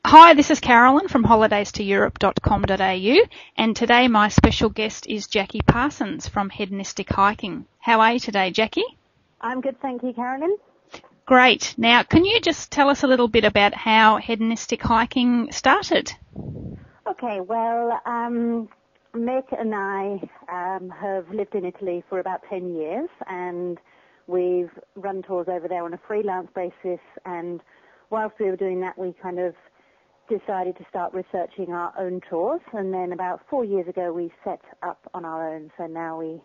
Hi, this is Carolyn from holidaystoeurope.com.au, and today my special guest is Jackie Parsons from Hedonistic Hiking. How are you today, Jackie? I'm good, thank you, Carolyn. Great. Now, can you just tell us a little bit about how Hedonistic Hiking started? Okay, well, Mick and I have lived in Italy for about 10 years, and we've run tours over there on a freelance basis, and whilst we were doing that, we kind of decided to start researching our own tours, and then about 4 years ago we set up on our own. So now we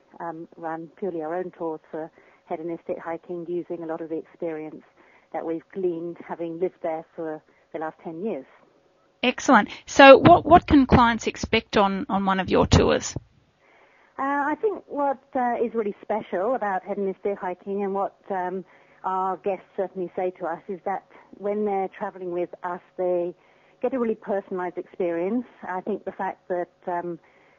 run purely our own tours for hedonistic hiking, using a lot of the experience that we've gleaned having lived there for the last 10 years. Excellent. So what can clients expect on one of your tours? I think what is really special about hedonistic hiking, and what our guests certainly say to us, is that when they're traveling with us, they get a really personalized experience. I think the fact that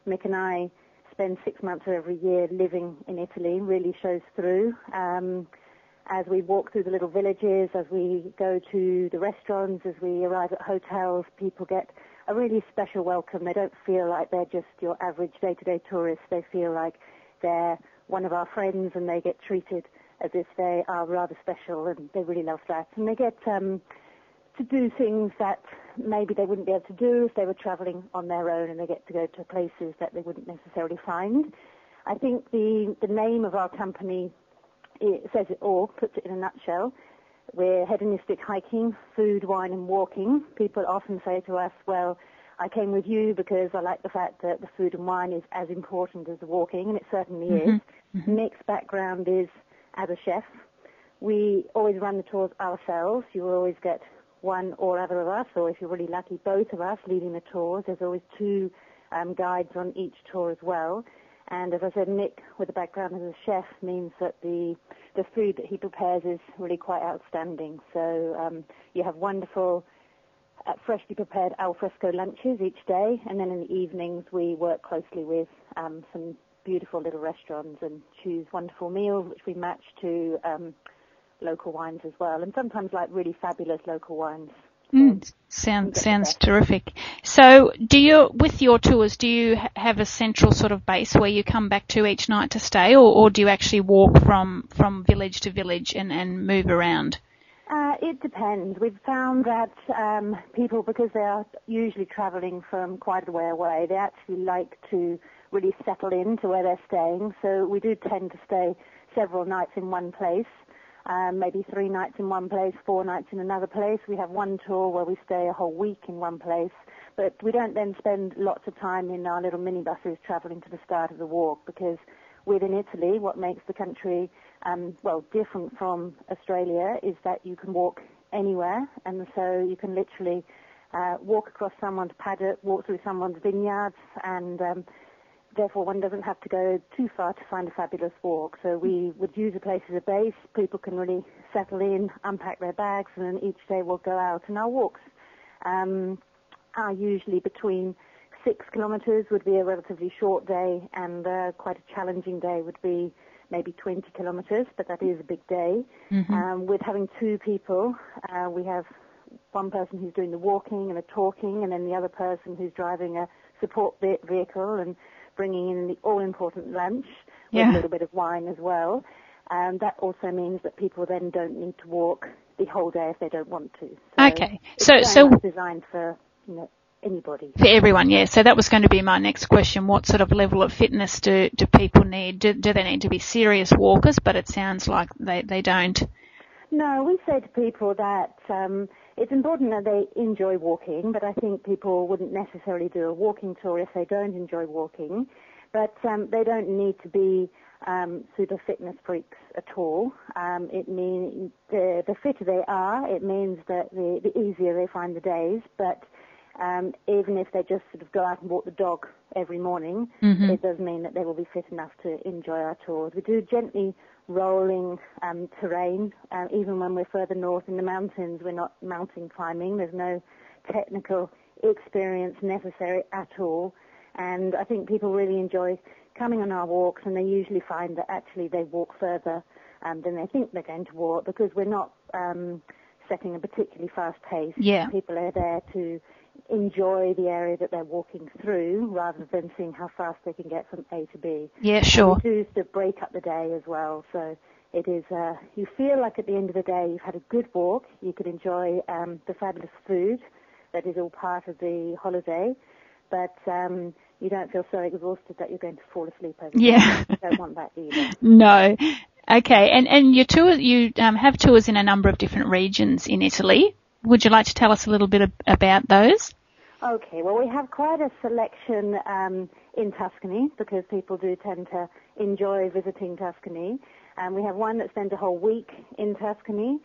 Mick and I spend 6 months of every year living in Italy really shows through. As we walk through the little villages, as we go to the restaurants, as we arrive at hotels, people get a really special welcome. They don't feel like they're just your average day-to-day tourists. They feel like they're one of our friends, and they get treated as if they are rather special, and they really love that. And they get to do things that maybe they wouldn't be able to do if they were traveling on their own, and they get to go to places that they wouldn't necessarily find. I think the name of our company, it says it all, puts it in a nutshell. We're hedonistic hiking, food, wine and walking. People often say to us, well, I came with you because I like the fact that the food and wine is as important as the walking, and it certainly is. Mick's background is as a chef. We always run the tours ourselves. You will always get one or other of us, or if you're really lucky, both of us leading the tours. There's always two guides on each tour as well. And as I said, Mick, with a background as a chef, means that the food that he prepares is really quite outstanding. So you have wonderful, freshly prepared al fresco lunches each day, and then in the evenings we work closely with some beautiful little restaurants and choose wonderful meals, which we match to local wines as well, and sometimes like really fabulous local wines. Sounds terrific. So with your tours, do you have a central sort of base where you come back to each night to stay, or do you actually walk from village to village and move around? It depends. We've found that people, because they are usually traveling from quite a way away, they actually like to really settle into where they're staying. So we do tend to stay several nights in one place. Maybe 3 nights in one place, 4 nights in another place. We have one tour where we stay a whole week in one place, but we don't then spend lots of time in our little minibuses traveling to the start of the walk, because within Italy, what makes the country, different from Australia, is that you can walk anywhere, and so you can literally walk across someone's paddock, walk through someone's vineyards, and therefore one doesn't have to go too far to find a fabulous walk. So we would use a place as a base. People can really settle in, unpack their bags, and then each day we'll go out. And our walks are usually between 6 kilometres would be a relatively short day, and quite a challenging day would be maybe 20 kilometres, but that is a big day. With having 2 people, we have one person who's doing the walking and the talking, and then the other person who's driving a support vehicle and bringing in the all-important lunch with a little bit of wine as well. That also means that people then don't need to walk the whole day if they don't want to. So okay. It's designed for anybody. For everyone, yeah. So that was going to be my next question. What sort of level of fitness do people need? Do they need to be serious walkers? But it sounds like they don't. No, we say to people that it's important that they enjoy walking, but I think people wouldn't necessarily do a walking tour if they don't enjoy walking. But they don't need to be super fitness freaks at all. It means the fitter they are, it means that the easier they find the days. But even if they just sort of go out and walk the dog every morning, it does mean that they will be fit enough to enjoy our tours. We do gently rolling terrain. Even when we're further north in the mountains, we're not mountain climbing. There's no technical experience necessary at all. And I think people really enjoy coming on our walks, and they usually find that actually they walk further than they think they're going to walk, because we're not setting a particularly fast pace. Yeah. People are there to enjoy the area that they're walking through rather than seeing how fast they can get from A to B. Yeah, sure. And we do to break up the day as well. So it is, you feel like at the end of the day you've had a good walk. You could enjoy the fabulous food that is all part of the holiday. But you don't feel so exhausted that you're going to fall asleep over Yeah. You don't want that either. No. Okay. And your tour, you have tours in a number of different regions in Italy. Would you like to tell us a little bit about those? Okay, well, we have quite a selection in Tuscany because people do tend to enjoy visiting Tuscany. We have one that spends a whole week in Tuscany,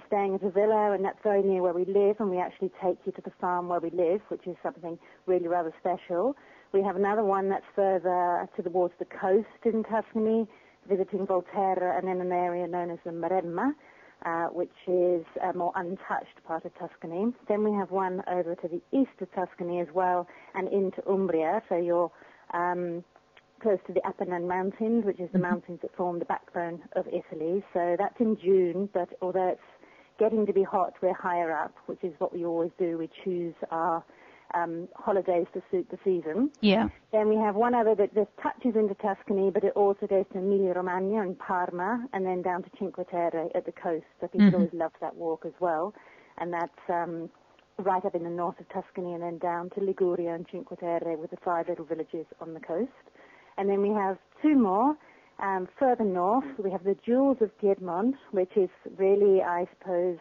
staying at a villa, and that's very near where we live, and we actually take you to the farm where we live, which is something really rather special. We have another one that's further towards the coast in Tuscany, visiting Volterra and then an area known as the Maremma, which is a more untouched part of Tuscany. Then we have one over to the east of Tuscany as well and into Umbria, so you're close to the Apennine Mountains, which is the mountains that form the backbone of Italy. So that's in June, but although it's getting to be hot, we're higher up, which is what we always do. We choose our holidays to suit the season. Yeah. Then we have one other that just touches into Tuscany, but it also goes to Emilia-Romagna and Parma, and then down to Cinque Terre at the coast. So people always love that walk as well. And that's right up in the north of Tuscany and then down to Liguria and Cinque Terre with the 5 little villages on the coast. And then we have 2 more further north. We have the Jewels of Piedmont, which is really, I suppose,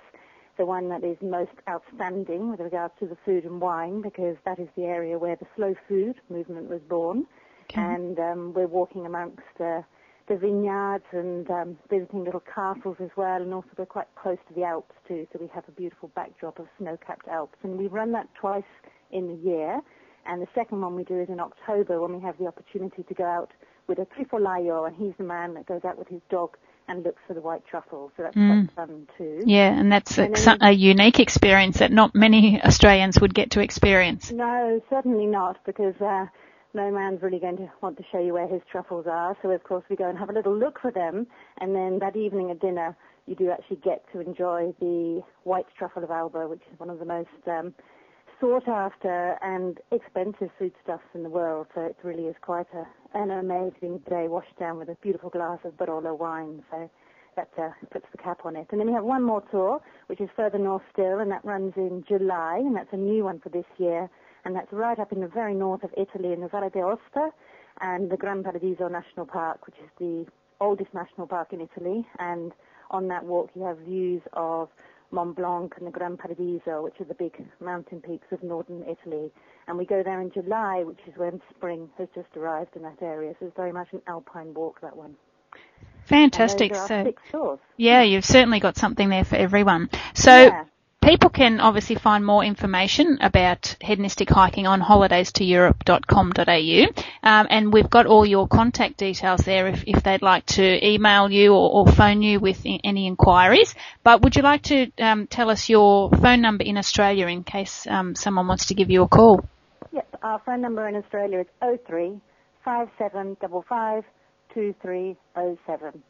the one that is most outstanding with regards to the food and wine, because that is the area where the slow food movement was born. Okay. And we're walking amongst the vineyards and visiting little castles as well, and also we're quite close to the Alps too, so we have a beautiful backdrop of snow-capped Alps. And we run that twice in the year, and the second one we do is in October when we have the opportunity to go out with a trifolaio, and he's the man that goes out with his dog and looks for the white truffle, so that's quite fun too. Yeah, and that's a unique experience that not many Australians would get to experience. No, certainly not, because no man's really going to want to show you where his truffles are, so of course we go and have a little look for them, and then that evening at dinner you do actually get to enjoy the white truffle of Alba, which is one of the most sought after and expensive foodstuffs in the world, so it really is quite an amazing day washed down with a beautiful glass of Barolo wine, so that puts the cap on it. And then we have one more tour, which is further north still, and that runs in July, and that's a new one for this year, and that's right up in the very north of Italy in the Valle d'Aosta and the Gran Paradiso National Park, which is the oldest national park in Italy, and on that walk you have views of Mont Blanc and the Gran Paradiso, which are the big mountain peaks of northern Italy. And we go there in July, which is when spring has just arrived in that area. So it's very much an alpine walk, that one. Fantastic. And those are 6 tours. Yeah, you've certainly got something there for everyone. So people can obviously find more information about hedonistic hiking on holidaystoeurope.com.au, and we've got all your contact details there if they'd like to email you or phone you with any inquiries. But would you like to tell us your phone number in Australia in case someone wants to give you a call? Yes, our phone number in Australia is 03 5755 2307.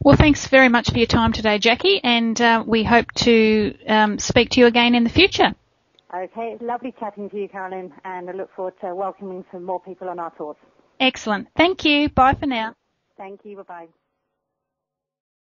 Well, thanks very much for your time today, Jackie, and we hope to speak to you again in the future. Okay, it's lovely chatting to you, Caroline, and I look forward to welcoming some more people on our tours. Excellent. Thank you. Bye for now. Thank you. Bye-bye.